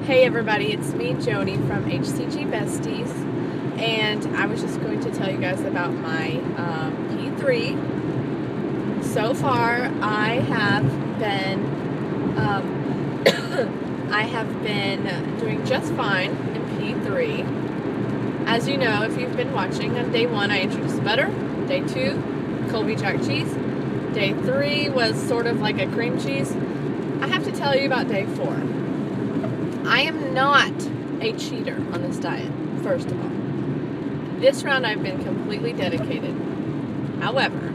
Hey everybody, it's me, Joni from Hcgbesties, and I was just going to tell you guys about my P3. So far, I have been doing just fine in P3. As you know, if you've been watching, on day 1 I introduced butter, day 2 Colby Jack cheese, day 3 was sort of like a cream cheese. I have to tell you about day 4. I am not a cheater on this diet, first of all. This round I've been completely dedicated. However,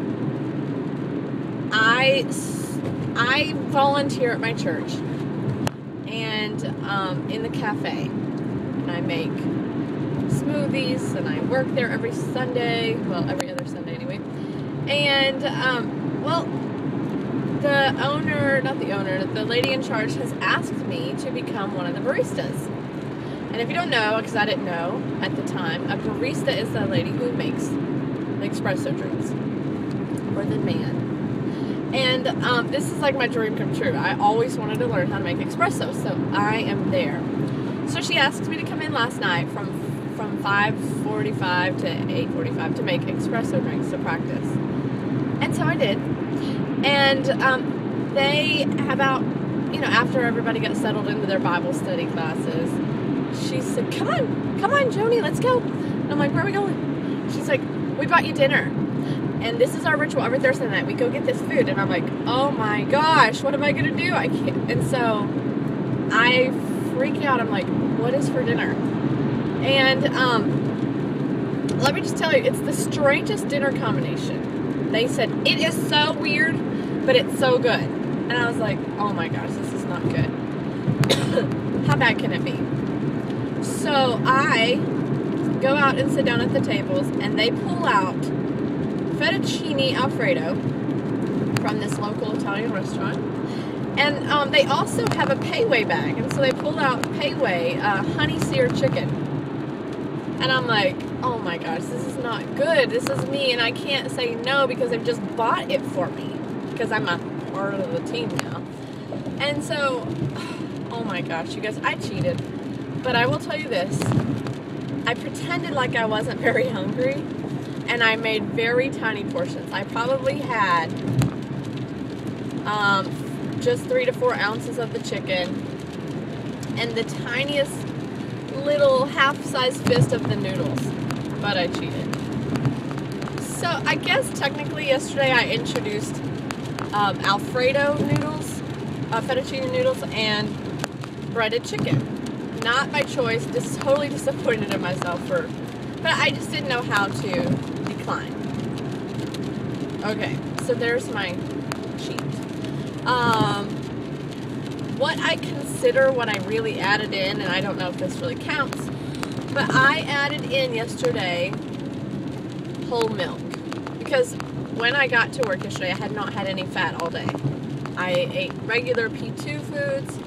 I volunteer at my church and in the cafe, and I make smoothies, and I work there every Sunday, well, every other Sunday anyway. And the lady in charge has asked me to become one of the baristas. And if you don't know, because I didn't know at the time, a barista is the lady who makes the espresso drinks, or the man. And this is like my dream come true. I always wanted to learn how to make espresso, so I am there. So she asked me to come in last night from 5:45 to 8:45 to make espresso drinks to practice. And so I did. And they, after everybody got settled into their Bible study classes, she said, come on, Joni, let's go. And I'm like, where are we going? She's like, we bought you dinner. And this is our ritual every Thursday night. We go get this food. And I'm like, oh my gosh, what am I going to do? I can't. And so I freak out. I'm like, what is for dinner? And let me just tell you, it's the strangest dinner combination. They said, it is so weird, but it's so good. And I was like, oh my gosh, this is not good. How bad can it be? So I go out and sit down at the tables, and they pull out fettuccine Alfredo from this local Italian restaurant. And they also have a payway bag. And so they pulled out payway honey seared chicken. And I'm like, oh my gosh, this is not good. This is me, and I can't say no because they've just bought it for me because I'm a part of the team now. And so, oh my gosh, you guys, I cheated. But I will tell you this. I pretended like I wasn't very hungry, and I made very tiny portions. I probably had just 3 to 4 ounces of the chicken and the tiniest little half-size fist of the noodles, but I cheated. So I guess technically yesterday I introduced Alfredo noodles, fettuccine noodles, and breaded chicken. Not by choice, just totally disappointed in myself but I just didn't know how to decline. Okay, so there's my cheat. What I consider what I really added in, and I don't know if this really counts, but I added in yesterday whole milk, because when I got to work yesterday, I had not had any fat all day. I ate regular P2 foods.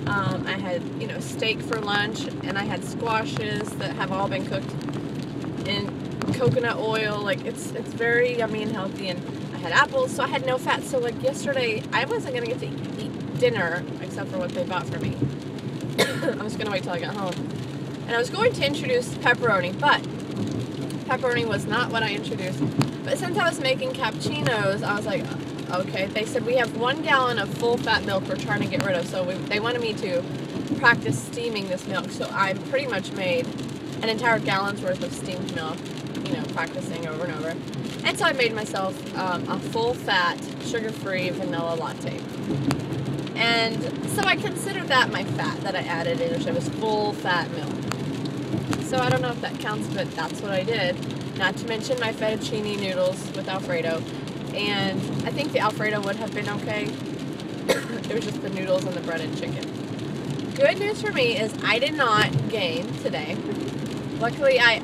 I had, steak for lunch, and I had squashes that have all been cooked in coconut oil. Like, it's very yummy and healthy, and I had apples, so I had no fat. So, like, yesterday, I wasn't going to get to eat dinner, except for what they bought for me. I was going to wait till I got home. And I was going to introduce pepperoni, but pepperoni was not what I introduced. But since I was making cappuccinos, I was like, okay. They said we have 1 gallon of full fat milk we're trying to get rid of, so they wanted me to practice steaming this milk. So I pretty much made an entire gallon's worth of steamed milk, practicing over and over. And so I made myself a full fat, sugar-free vanilla latte. And so I consider that my fat that I added in, which was full fat milk. So I don't know if that counts, but that's what I did. Not to mention my fettuccine noodles with Alfredo. And I think the Alfredo would have been okay. It was just the noodles and the breaded chicken. Good news for me is I did not gain today. Luckily, I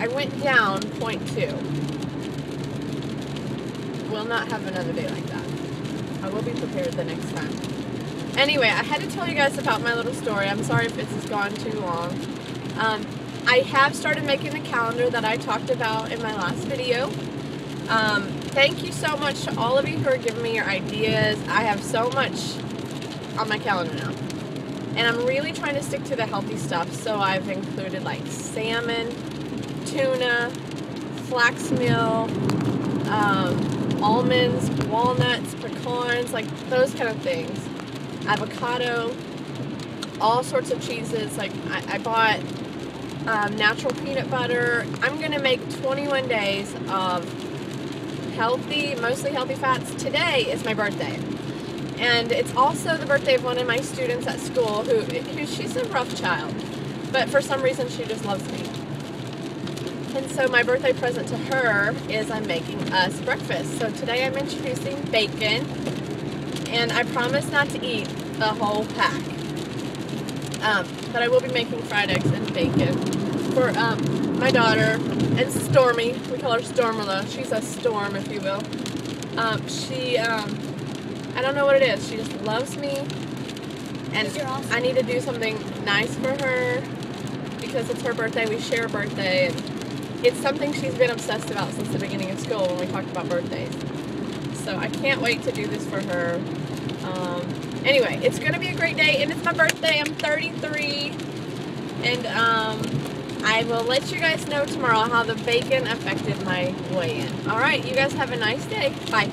went down 0.2. Will not have another day like that. I will be prepared the next time. Anyway, I had to tell you guys about my little story. I'm sorry if this has gone too long. I have started making the calendar that I talked about in my last video. Thank you so much to all of you who are giving me your ideas. I have so much on my calendar now. And I'm really trying to stick to the healthy stuff, so I've included like salmon, tuna, flax meal, almonds, walnuts, pecans, like those kind of things. Avocado, all sorts of cheeses. Like I bought natural peanut butter. I'm gonna make 21 days of healthy, mostly healthy fats. Today is my birthday, and it's also the birthday of one of my students at school who she's a rough child, but for some reason she just loves me. And so my birthday present to her is I'm making us breakfast. So today I'm introducing bacon, and I promise not to eat the whole pack. But I will be making fried eggs and bacon for my daughter and Stormy. We call her Stormula. She's a storm, if you will. I don't know what it is. She just loves me, and I need to do something nice for her because it's her birthday. We share a birthday, and it's something she's been obsessed about since the beginning of school when we talked about birthdays. So I can't wait to do this for her. Anyway, it's going to be a great day, and it's my birthday. I'm 33, and I will let you guys know tomorrow how the bacon affected my weigh-in. All right, you guys have a nice day. Bye.